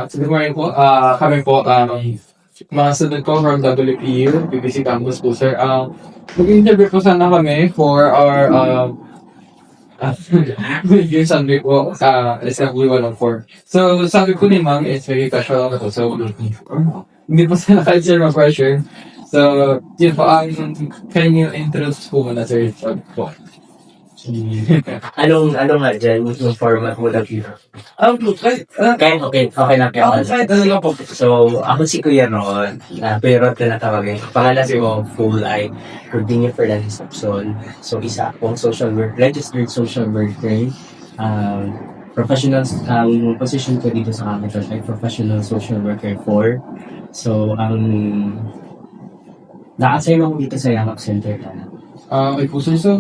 Good morning po. Kami po, mga student ko from WPU, BBC Campus po, sir. Mag-interview po sana kami for our, major subject po, Assembly 104. So, sabi ko ni ma'am, it's very casual ako. So, hindi po sana kahit sir ma-pressure. So, yun po, can you introduce po muna, sir? Po. Anong nga dyan, yung format mo lang dito? Okay lang kaya. Kahit ano lang po. So, ako si Kuya Ron, pero tinatawagin. Pangalan ko, full ay Rodinio Fernandez Sapson. So, isa akong registered social worker. Professional, ang position ko dito sa campus ay professional social worker 4. So, na-assign ako dito sa Yakap Center. Okay po, sir. So,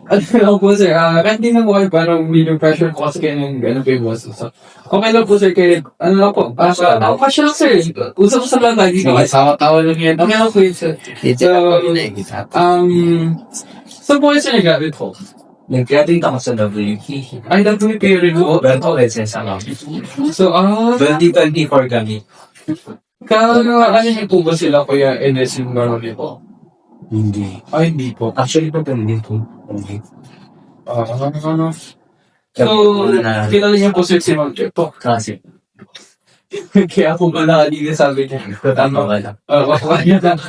ano lang po, sir, kahit di na po kayo parang medium pressure po kasi kayo ng ano po yung boss. So, okay lang po, sir, kayo, ano lang po, kasi lang, sir, usap-usap lang tayo dito. Tawa-tawa lang yan. Okay lang po yun, sir. So po kayo, sir, nag-graduate po? Nag-graduate ako sa WP. Ay, nag-graduate kayo rin po? Bento License ako. So, 2024 kami. ano niyo po ba sila, kuya, NS yung normally po? Hindi. Ay, hindi po. Actually, pa din po. Okay. So, kilala niyo po si Ma'am Jeff po. Kasi, Kaya po pala kanina sabi niya. tama ka lang. Kaya lang.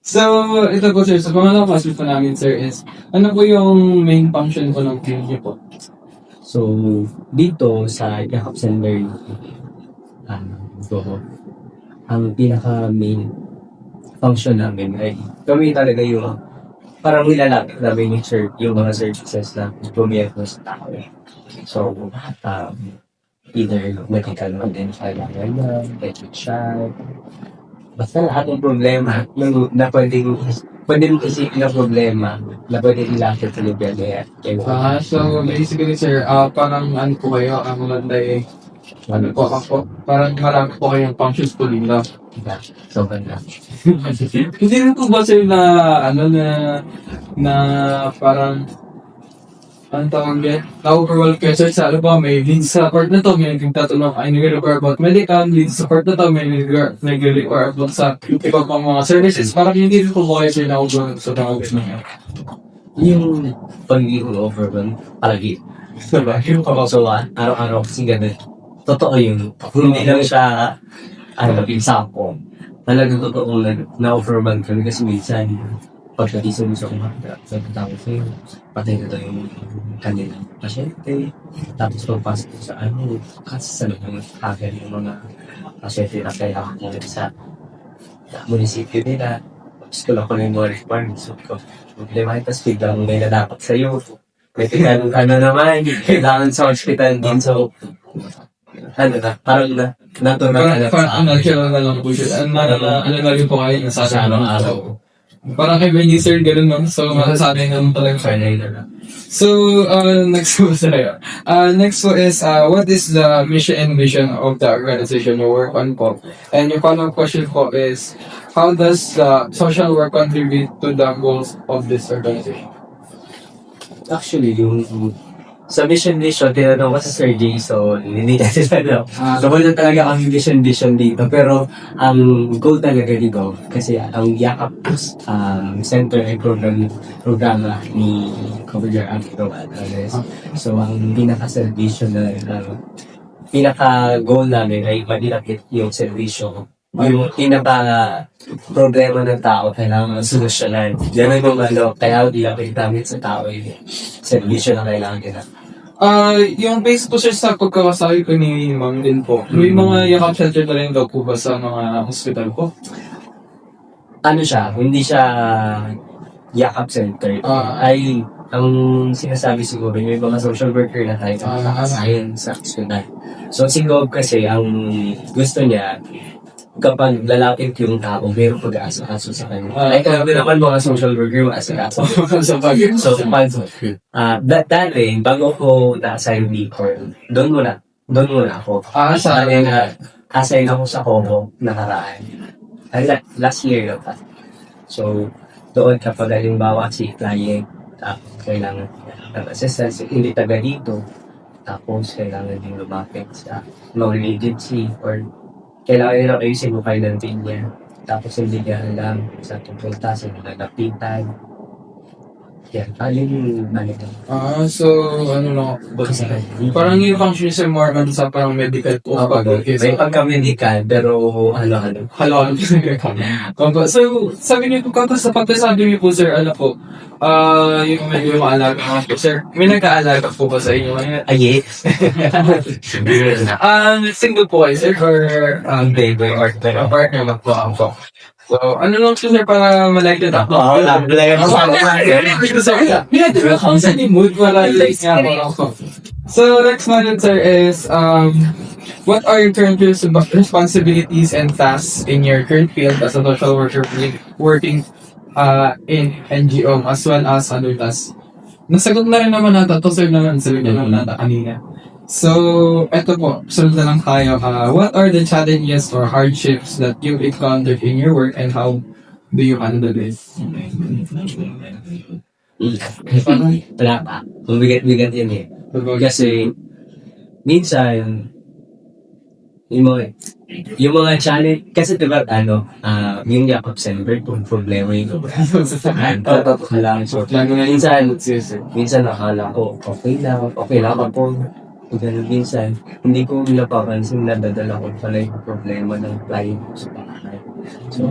So, ito po sir. So, pangalawang question po namin sir is, ano po yung main function po ng team niyo po? So, dito sa Yakap Center, ang pinaka-main function namin ay kami talaga yung parang nilalapit namin yung mga services na gobyerno sa tao. So, either medical identifier, education, basta lahat ng problema na pwedeng isipin na problema na pwedeng ilapit sa gobyerno. So basically sir, parang ano po kayo, ang landay, ano po ako, parang marami po kayong functions po dito. So, ganda. Hindi rin po ba sir na, na parang, ang tawag yan, na-overwhelm kayo sir sa ano ba, may leads sa part na to, may nagtatanong, ay nag-require about medical, leads sa part na to, may nag-require about sa iba pang mga services. Parang hindi rin po ba kayo sir na-overwhelm sa mga ganyan. Yung pagiging overwhelmed, palagi. Diba? Yung So, araw-araw kasi ganun. Totoo yun. Hindi lang siya, example. Talagang totoo na-overwhelmed kami kasi minsan, pagkagising mo sa kumaga, pagkatapos sa'yo, patay na tayo yung kanilang pasyente. Tapos pagpasok ko sa kasi sa mga hagan yung mga pasyente na kailangan mo sa munisipyo nila. Tapos ko lang ko na yung mga requirements. So, problema ito, biglang may nadapat sa'yo. May naman, kailangan sa hospital din. So, parang natural na Parang natural na lang po siya. Ano na rin po kayo nasa araw-araw. Parang kay Benny sir, ganun lang. So, masasabi naman talaga siya. So, next po sa'yo. Next po is, what is the mission and vision of the organization you work on po? And yung follow-up question po is, how does social work contribute to the goals of this organization? Actually, yung sa vision, tinanong ko sa Sir J, so hindi natin ano. So, wala talaga ang vision dito. Pero, ang goal talaga dito, kasi ang Yakap Center ay programa ni Covered Afro Atlas. So, ang pinaka-vision na pinaka-goal namin ay malilapit yung servisyo. Yung pinaka-problema ng tao, kailangan solusyonan. Yan ang kaya dilapit namin sa tao yung servisyo na kailangan nila. Yung base po sir sa pagkakasabi ko ni Ma'am din po, may mga Yakap Center na rin daw po ba sa mga hospital po? Ano siya, hindi siya Yakap Center. Ay, ang sinasabi siguro, may mga social worker na tayo nakakasayan sa hospital. So, si Gob kasi, ang gusto niya, kapag lalapit yung tao, mayroong pag-aasa-aso sa kanya. Ay, kami naman mga social worker, maasa-aso. So, dati, bago ko na-assign before, doon muna ako. Assign ako sa Cobo, nakaraan. Last year na pa. So, doon kapag halimbawa si client, kailangan ng assistance, hindi taga dito, Tapos, kailangan din lumapit sa loan agency or kailangan nila ayusin mo kayo ng PIN niya. Tapos, hindi niya alam sa pupunta, sa nalapitan. Yan, yung manager. So, ano lang, parang yung function sa more ano sa parang medical po. May pagka-medical, pero ano. Halo. So, sabi niyo po, sa pagkasabi niyo po, sir, ano po, yung medyo maalaga nga po, sir. May nag-aalaga po ba sa inyo? Yes. Single po kayo, sir? Or, Baby or partner lang po ako. So, ano lang po, sir, para malike na ako? Mood para like nga ako. So, next one, sir, is, what are your current responsibilities and tasks in your current field as a social worker working in NGO as well as other tasks? Nasagot na rin naman nata to, sir, naman nata kanina. So, eto po, sunod na lang tayo. What are the challenges or hardships that you've encountered in your work and how do you handle it? Wala pa. Mabigat-bigat yun eh. Kasi, minsan, yung mga challenge, kasi diba, yung yakap celebrate kung problema yung minsan nakala ko, okay lang ako. Ganun minsan, hindi ko napapansin na dadala ko pala yung problema ng client ko sa bahay. So,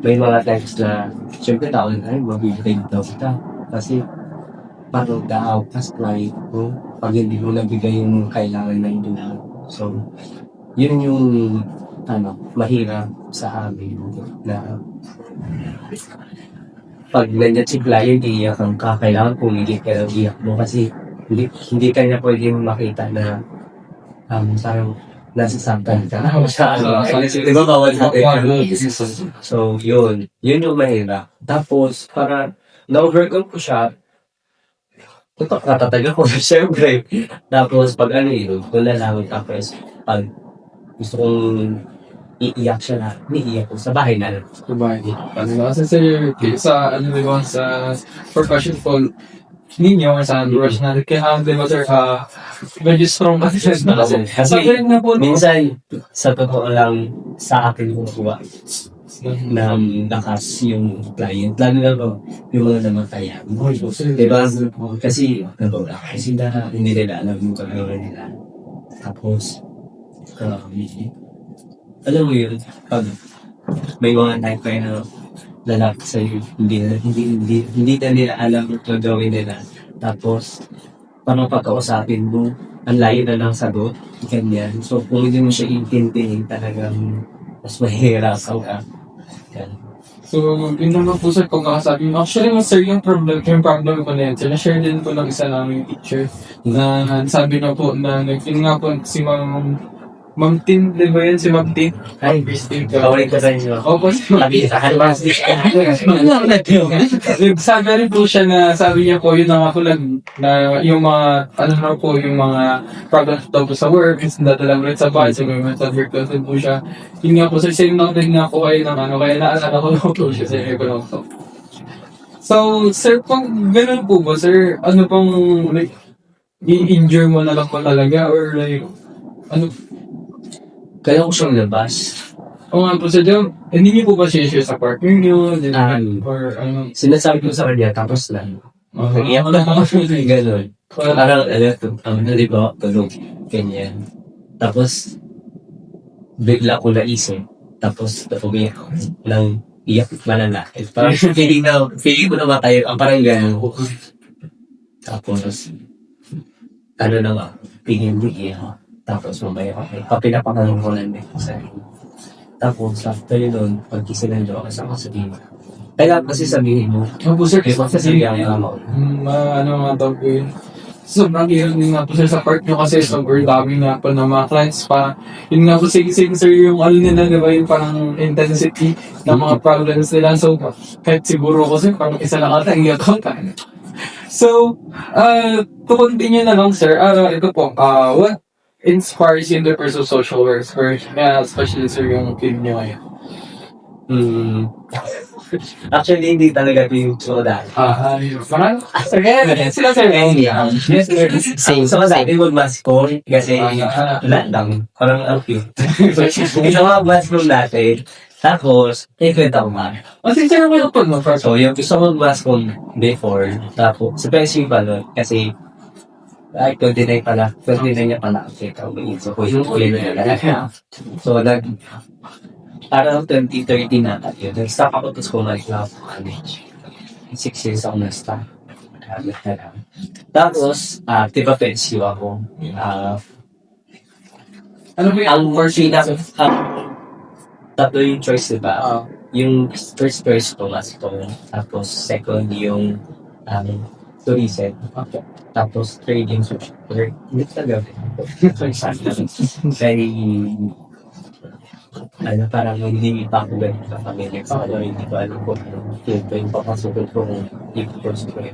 may mga times na, syempre tao na tayo, mabibigay daw kita. Kasi, parang ka-outcast client ko pag hindi mo nabigay yung kailangan na hindi na. So, yun yung, mahirap sa amin na pag nandiyan si client, iiyak ang kakailangan pumigil ka ng iyak mo kasi hindi kanya pwedeng makita na parang nasasaktan ka. Di ba bawal natin? So, yun yung mahirap. Tapos, para na-overcome ko siya, katatagal ko siyempre. Tapos, pag kung nalaman tapos, pag gusto kong iiyak siya na, niiyak ko sa bahay na lang. Sa bahay. Kasi sir, sa profession po, ninyo or sa rush natin. Kaya, di ba sir, medyo strong kasi siya na kasi. Minsan, sa totoo lang, sa akin kukuha na lakas yung client. Lalo na ba, yung mga namatayan. Diba? Kasi na hindi nila alam yung kagawin nila. Tapos, alam mo yun, pag may mga time kayo na lalaki sa'yo, hindi na nila alam yung gagawin nila. Tapos, parang pagkausapin mo, ang layo na lang sagot, ganyan. So, kung hindi mo siya intindihin, talagang mas mahirap ka. So, yun naman po sir, kung kakasabi mo. Actually, sir, yung problem ko na yun, sir, na-share din po ng isa namin teacher na sabi na po na nag-feel nga po si Ma'am Tin, di ba yun si Ma'am Tin? Ay, Christine ka. kawalin ko sa inyo. Opo, Sabi sa kanwas. sabi rin po siya na, sabi niya po, yun na nga po na yung mga, yung mga problems daw po sa work, is dadala mo rin sa bahay, so may mental health kasi po siya. Yun nga po, sir, same na din nga po kayo ng kaya naalala ko lang po siya sa inyo ko lang po. So, sir, pang ganun po ba, sir, ano pang, like, i-injure mo na lang po talaga, or like, Kaya ko siyang labas. Oo nga po sir, hindi niyo po ba share sa partner niyo? Or Sinasabi ko sa kanya, tapos lang. Iyak na ako. Ganon. Parang, di ba, tulog. Ganyan. Tapos, bigla ko naisip. Tapos, umiyak ako ng iyak malala. Parang feeling ko namatay. Parang gano'n. Tapos, tingin mo iyak. Tapos mamaya pinapakalong ko lang din sa akin. Tapos after yun, pagkising ng jowa, kasama sa team. Kaya kasi sabihin mo, po sir, kasi ang mo. Nga daw po yun. Sobrang hirap din nga po sir sa part nyo kasi sobrang dami nga po ng mga clients pa. Yun nga po same sir yung nila, di ba yung parang intensity ng mga problems nila. So kahit siguro ko sir, parang isa lang ata yung account. So, to continue na lang sir, ito po, what inspires you in the pursuit of social work, or especially sir yung team nyo ngayon? Actually, hindi talaga ito yung gusto ko dahil. Parang, sige, sila sir. Yes, sir. Same. So, sabi ko mask ko kasi wala lang. Parang ang cute. Ito mga mask ko natin. Tapos, ikwenta ko nga. Sige, sir, may upod mo first. So, yung gusto ko mask ko before. Tapos, sa PSU pa nun. Kasi, ay, 29 pala. 29 niya pala. Okay, so, yung uli na yun. So, parang 2013 na yun. Nag-stop ako to school like college. 6 years ako na-stop. Tapos, diba PSU ako. Ano ba Ang tatlo yung choice, diba? Yung first ko, mas ito. Tapos, second yung tourism. Tapos, trading social. Hindi talaga. Very, parang hindi pa ako ganun sa pamilya. So, hindi ko alam kung yun yung papasukin ko kung hindi ko pursuit.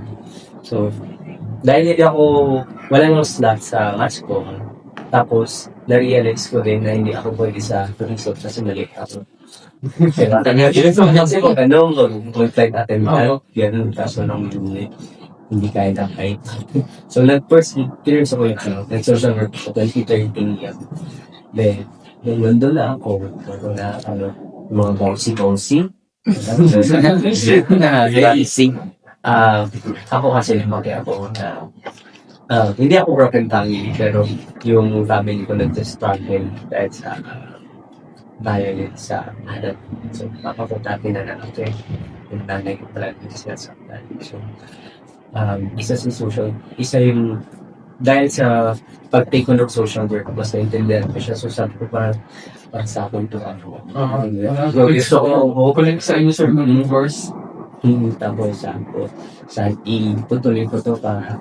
So, dahil hindi ako, walang slot sa match ko, tapos, na-realize ko din na hindi ako pwede sa tourism kasi mali ako. Kasi kung flight natin, ganun, kaso nung hindi kaya na kahit. So, nag-first experience ako yung nag-social work ko 2013 yan. Then, nung nandun na ako, mga bouncy-bouncy. Ako kasi lumaki ako na hindi ako broken tongue, pero yung family ko nag-struggle dahil sa violence sa anak. So, papapuntatin na ako yung nanay ko pala sinasaktan. So, isa yung dahil sa pag-take on of social work, mas naintindihan ko siya. So, sabi ko para sa akin ito gusto ko kulit sa inyo, sir, first. Tapos sabi ko, saan itutuloy ko to para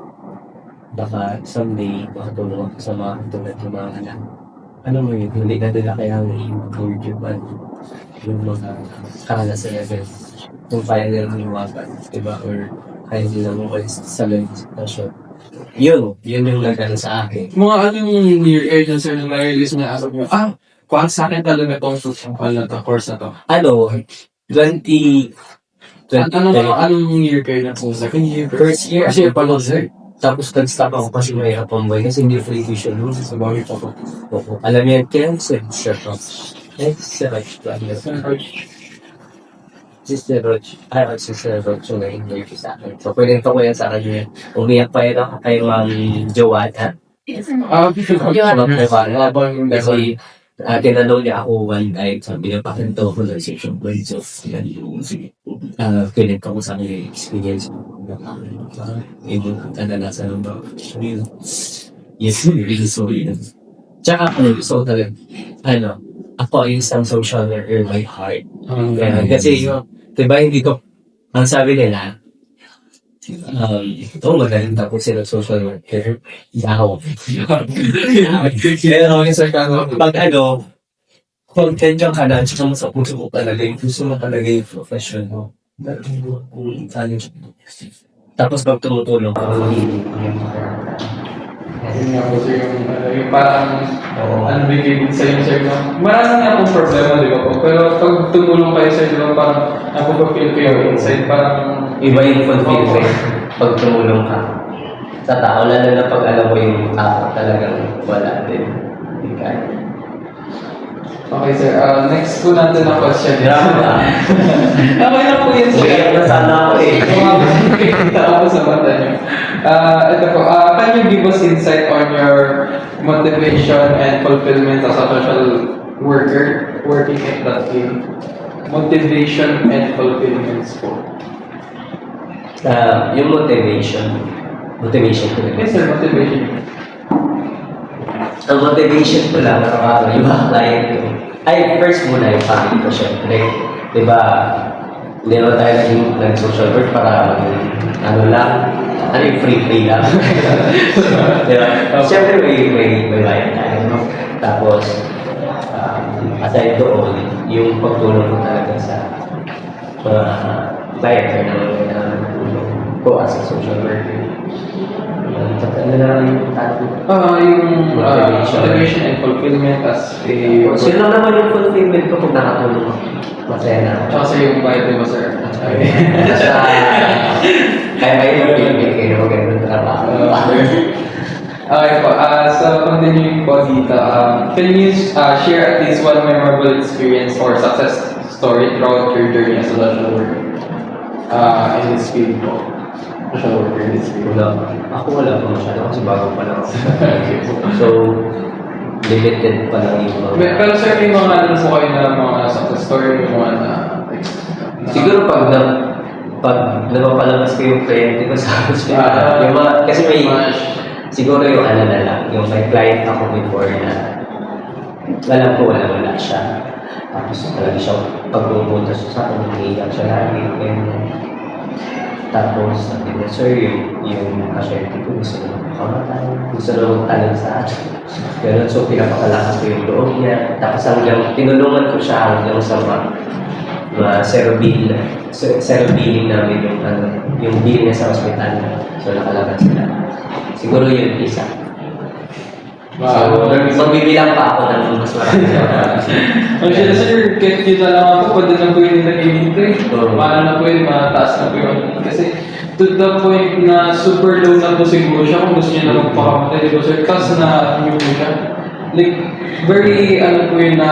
baka someday makatulong ako sa mga tulad ng mga anak. Ano mo yun, hindi na nila kaya i-encourage yung mga kalas sa level. Kung kaya nila maniwagan, diba? Or kaya nila mo sa level sitwasyon. Yun yung nagano sa akin. Mga anong year age na sir na na-release na asap nyo? Kuhaan sa akin talaga itong course na to. 20... Anong year kayo na po? Second year? First year. Kasi pala sir. Tapos nag-stop ako kasi may apamboy kasi hindi free tuition room. Sa bagay pa po. Oo. Alam niya, kaya Sister Roch. Sister Roch. Sister Roch yung na-interview sa akin. So, pwede ko yan sa akin. Umiyak pa yun ako kay Ma'am Joanna. Kasi tinanong niya ako one night, sabi niya, pakinto ko ng section points of kinig ko sa aking experience. Nasa nung ba? Yes, really sorry. Tsaka so talaga, ako ay isang social worker by heart. Kasi yung, diba hindi ko, ang sabi nila, magaling tapos sila social worker. Yaw. Pag content yung ka na, tsaka mo sa puso mo talaga, yung puso mo talaga yung profession mo. Tapos pag tumutulong ka, Yun nga po sir, yung parang unbigay sa inyo sir. Marami nga pong problema, di ba po? Pero pag tumulong kayo sir, di ba parang napapapil kayo inside, parang iba yung fulfillment pag tumulong ka sa tao, lalo na pag alam mo yung tao talagang wala din. Hindi kaya. Okay sir, next po natin ang question. Okay na po yun sir. Uy, nasana ako eh. Kita ako sa mata niyo. Ito po, can you give us insight on your motivation and fulfillment as a social worker working at that field? Motivation and fulfillment po. Yung motivation ko rin. Yes sir, motivation. Ang motivation ko lang araw-araw yung mga client ko. Ay, first muna yung family ko syempre. Diba, hindi naman tayo nag-social work para yung free lang. Diba? Syempre may bayad tayo, no? Tapos, aside doon, yung pagtulong ko talaga sa mga client ko na tulong ko as a social worker. Ano na lang yung tattoo? Yung Motivation. motivation and fulfillment as a... So, yun lang naman yung fulfillment ko kung nakatulong ako. Masaya na ako. Tsaka sa yung bayad, di ba, sir? Kaya ba yung fulfillment kayo na magandang trabaho? Okay po. So, continuing po dito, can you share at least one memorable experience or success story throughout your journey as a social worker? In this field po. Social worker in this field. Wala pa masyado kasi bago pa lang ako. So, limited pa lang yung Pero sir, may mga ano po kayo na mga success story, yung mga na... siguro pag napapalabas ko yung kliyente ko sa hospital, yung mga, kasi may, siguro yung ano na lang, yung may client ako before na alam ko wala siya. Tapos talaga siya, pag pumunta siya sa akin, nag-iiyak siya lagi. Tapos sabi niya, sir, yung pasyente ko gusto na makamatay, gusto na magtalag sa akin. Ganun, so pinapakalakas ko yung loob niya. Tapos hanggang tinulungan ko siya hanggang sa cerebrilling namin yung bill niya sa ospital. So nakalabas sila. Siguro yun isa. So, magbibilang pa ako ng mas marami. Actually, sir, kahit kita lang ako, pwede na po yung nilagay dito eh. Paano na po yun, mataas na po yung kasi to the point na super low na po siguro siya kung gusto niya na magpakamatay, di ba sir? Kasi na ano po siya. Like, very, ano po yun na,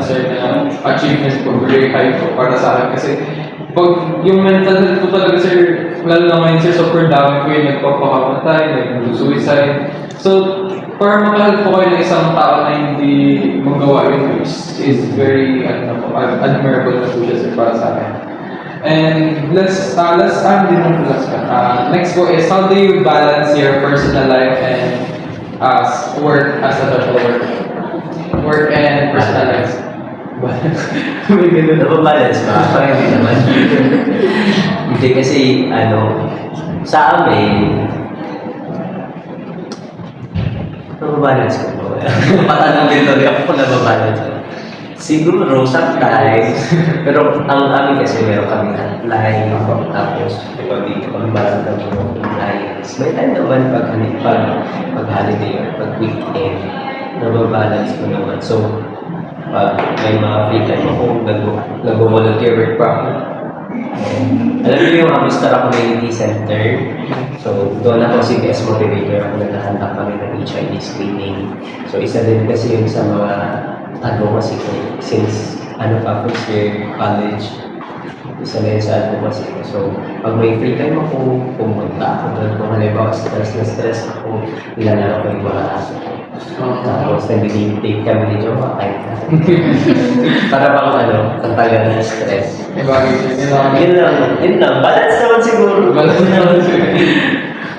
sir, na achievements po, very high po para sa akin. Kasi, pag yung mental health po talaga, sir, lalo na ngayon, sir, super dami po yung nagpapakamatay, nag-suicide. So, para makahelp po kayo ng isang tao na hindi magawa yun is very admirable na po siya sir para sa akin. And next po is how do you balance your personal life and work as a social worker? Work and personal life. May ganun. Nababalance ba? Parang hindi naman. Hindi kasi, sa amin, nababalance ko po. Patanong din tuloy ako kung nababalance ko. Siguro, sometimes, pero ang amin kasi meron kami hotline, tapos dito kami maramdaman ng compliance. May time naman pag holiday or pag weekend, nababalance ko naman. So, pag may mga free time ako, nag-volunteer work pa ako. Alam niyo yung Amistara Community Center. So, doon ako CPS motivator. Ako naghahanda kami ng HIV screening. So, isa din kasi yun sa mga advocacy ko. Since, first year college, isa na yun sa advocacy ko. So, pag may free time ako, pumunta ako doon. Kung halimbawa, stress ako, ilalaro ko yung mga aso ko. Tapos, nag-take kami ni Jowa, kahit na. Para bang tanggalan ng stress. Yun lang. Balance naman siguro.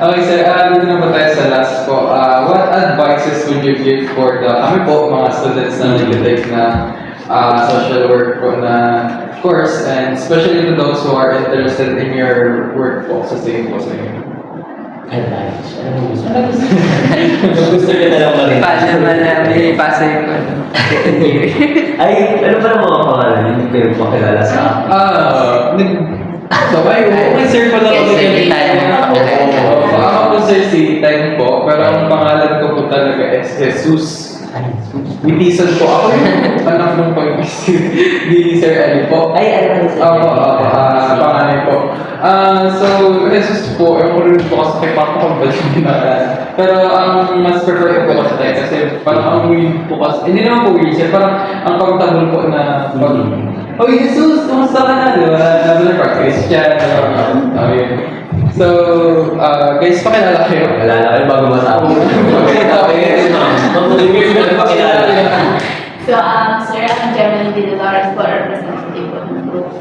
Okay, sir. Dito na ba tayo sa last po. What advices would you give for kami po, mga students na nag-take na social work po na course, and especially to those who are interested in your work po, sa same po sa inyo? Advice. Gusto niya na lang pa rin. Paano naman namin ipasa yung Ay, ano ba ang mga pangalan? Hindi ko yung pakilala sa akin. Sabay, okay sir pala Yes, ako sir, may time. Ako po sir si Time po, pero ang pangalan ko po talaga is Jesus. Bitisan po ako yung anak ng pag-isip ni Sir Ali po. Ay, ano sir? Pangalan po. So, Jesus po, yung rin po kasi kay Papa kung ba't yung ginagalan. Pero ang mas prefer ko po kasi tayo kasi parang ang weird po kasi, hindi naman po weird sir, parang ang comfortable po na pag, oh Jesus, kumusta ka na? Diba? Nabi na Christian. So, guys, pakilala kayo. Pakilala kayo bago matapos. So, sir, I'm German Vidalores po, representative po ng group.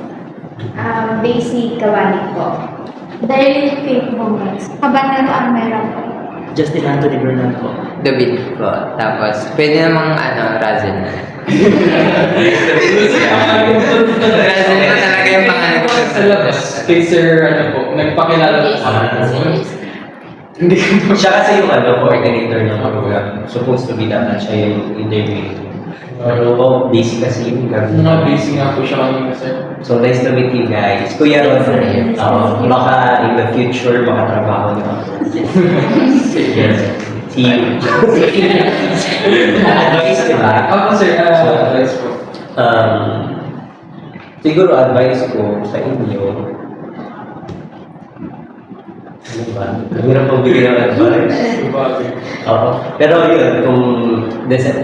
Daisy Cavani po. Daily Faith Moments. Habanero Almera po. Justin Anthony Bernal po. David po. Tapos, pwede namang Razel na. Razel po talaga yung pangalan ko. Sa labas, kay Sir, nagpakilala sa amin. Hindi ko Siya kasi yung coordinator ng program. Supposed to be dapat siya yung interview. Pero busy kasi yung gabi. Mga busy nga po siya kanina, sir. So, nice to meet you guys. Kuya Ron, baka in the future, baka trabaho niyo ako. See you. Advice, di ba? Ako, sir, advice po. Siguro advice ko sa inyo, ano ba? Hirap pang bigyan ng advice. Oo. Pero yun, kung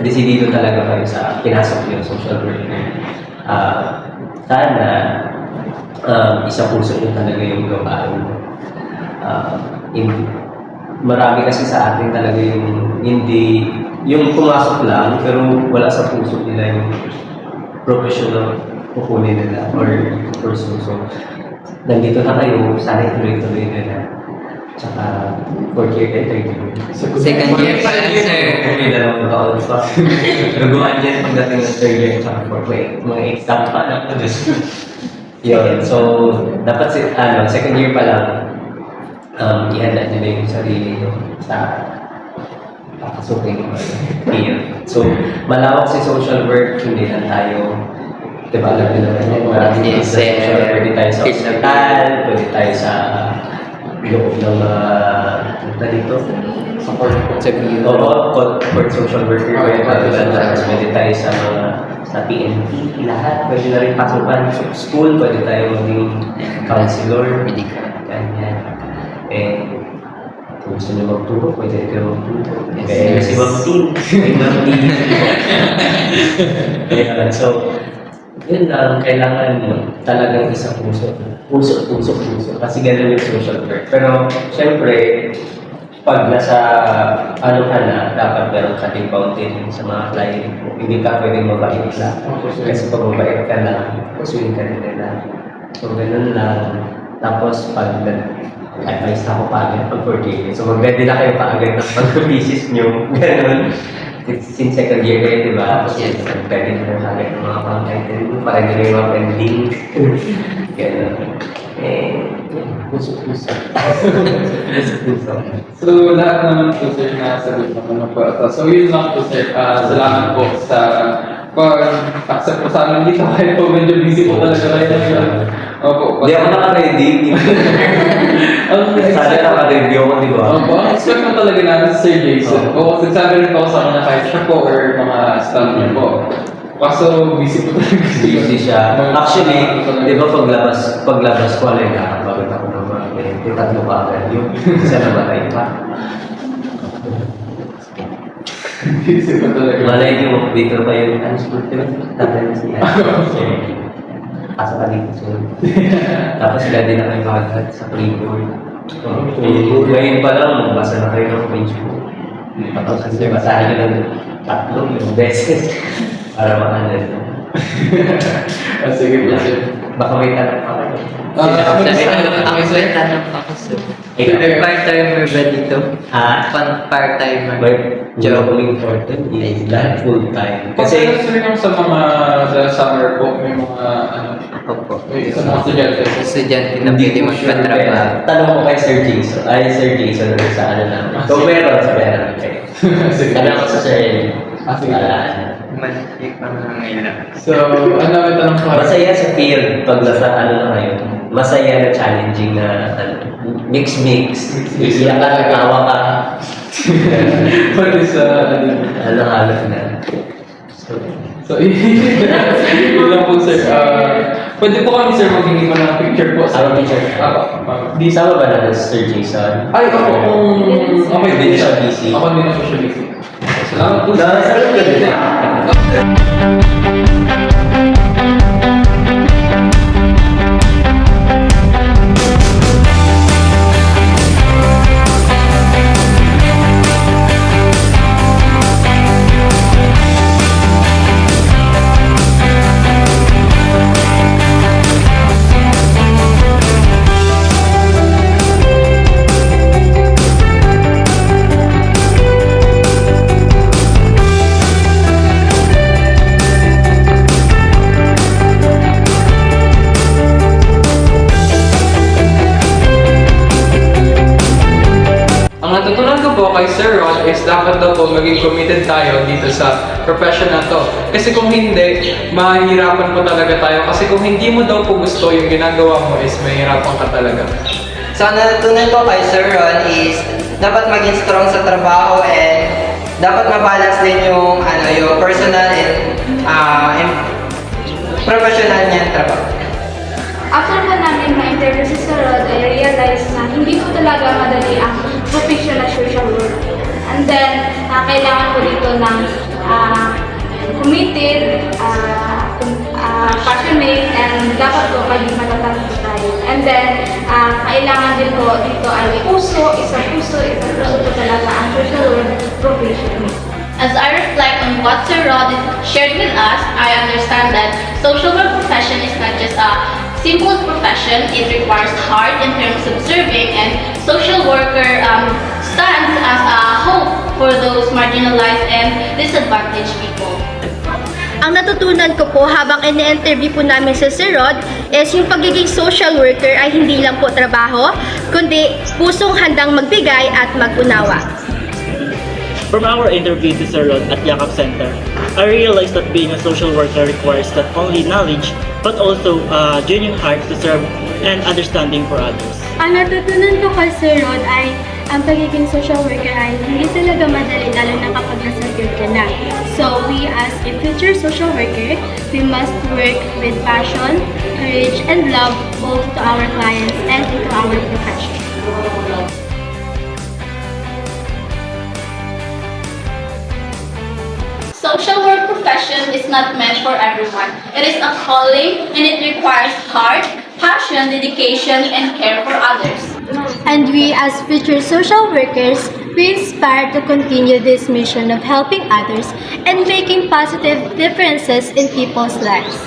desidido talaga kayo sa pinasok yung social worker, sana isa puso nyo talaga yung gawain. Marami kasi sa atin talaga yung hindi, yung pumasok lang pero wala sa puso nila yung professional kukunin nila or person. So, nandito na kayo, sana ituloy-tuloy nila. Tsaka, 4th year kayo, 3rd year. Second year pa lang, sir. May dalawang taon pa. Naguhan dyan pagdating ng 3rd year tsaka 4th year. Mga exam pa lang. Yun. So, dapat second year pa lang, ihanda nyo na yung sarili nyo sa pakasukin field. So, malawak si social work, hindi lang tayo, diba, alam nyo naman yun, maraming Yes, sa social work, pwede tayo sa hospital, pwede tayo sa loob ng punta dito. For social worker, pwede tayo sa PNP, lahat, pwede na rin pasukan sa school, pwede tayo maging counselor, ganyan. Kung gusto nyo magturo, pwede kayo magturo. Kaya si Ma'am Tin, so, yun lang, kailangan mo talagang isang puso. Puso. Kasi ganun yung social work. Pero, syempre, pag nasa, ka na, dapat meron ka din boundary sa mga client mo. Hindi ka pwedeng mabait lang. Kasi pag mabait ka lang, pusuin ka rin nila. So, ganun lang. Tapos, pag advice na ako paagad pag 4K. So, mag-ready na kayo paagad ng pag-thesis nyo. Ganun. Since second year kayo, di ba? Yes. Pwede na lang agad ng mga pang-title mo para hindi na yung mga pending. Ganun. Puso. So, lahat naman po, sir, nasagot naman ng po. So, yun lang po, sir. Salamat po sa pag-accept po sa amin dito. Kahit po medyo busy po talaga kayo. Opo. Hindi ako naka-ready. Sana naka-review ako, di ba? Opo, ang expect mo talaga namin si Sir Jason. O, nagsabi rin po ako sa kanya kahit siya po or mga staff niya po. Kaso, busy po talaga siya. Busy siya. Actually, di ba paglabas ko, alay na, bakit ako naman, tatlo pa agad. Yung isa na matay pa. Busy po talaga. Malay niyo, dito pa yung school, di ba? Tatay na siya. Pasok ka dito soon. Tapos sila din na kayo makagad sa playboard. Ngayon pa lang, magbasa na kayo ng page book. Tapos kasi basahin nyo ng 3 beses para makanan. Sige po, sir. Baka may tanong pa kayo. Ako, sir, tanong ako, sir. Part-timer ba dito? Part-timer. Job important is that full time. Kasi, sir, yung sa mga sa summer po, may mga, Opo. sa mga estudyante. Estudyante na pwede magpatrabaho. Tanong ko kay Sir Jason. Sir Jason, sa ano namin. Kung meron, sabihan namin kayo. Tanong ko sa Sir Eli. Sige. Malik pa na ngayon. So, ano may tanong ko? Masaya sa field pag nasa ano na kayo. Masaya na challenging na mix. Iiyak ka, natawa ka. What is, Halo na. So, yun lang po, sir. Pwede po kami, sir, maghingi pa ng picture po. Sama picture? Di sama ba na Sir Jason? Ay, ako kung okay din siya. busy. Ako din ako siya busy. Salamat po. Salamat. committed tayo dito sa profession na to. Kasi kung hindi, mahihirapan mo talaga tayo. Kasi kung hindi mo daw po gusto yung ginagawa mo is mahihirapan ka talaga. So, ang natutunan ko kay Sir Ron is dapat maging strong sa trabaho and dapat mabalance din yung personal and professional niya trabaho. After po namin ma-interview si Sir Rod, I realized na hindi ko talaga madali ang professional social work. And then, kailangan ko dito ng committed, passionate, and dapat po maging matatag po tayo. And then, kailangan din po dito ay isang puso po talaga ang social work profession. As I reflect on what Sir Rod shared with us, I understand that social work profession is not just a simple profession. It requires heart in terms of serving, and social worker stands as a hope for those marginalized and disadvantaged people. Ang natutunan ko po habang ini-interview po namin si Sir Rod is yung pagiging social worker ay hindi lang po trabaho, kundi pusong handang magbigay at mag-unawa. From our interview to Sir Rod at Yakap Center, I realized that being a social worker requires not only knowledge, but also a genuine heart to serve and understanding for others. Ang natutunan ko kay Sir Rod ay ang pagiging social worker ay hindi talaga madali lalo na kapag nasa field ka na. So we as a future social worker, we must work with passion, courage, and love both to our clients and into our profession. Social work profession is not meant for everyone. It is a calling and it requires heart, passion, dedication, and care for others. And we as future social workers, we inspire to continue this mission of helping others and making positive differences in people's lives.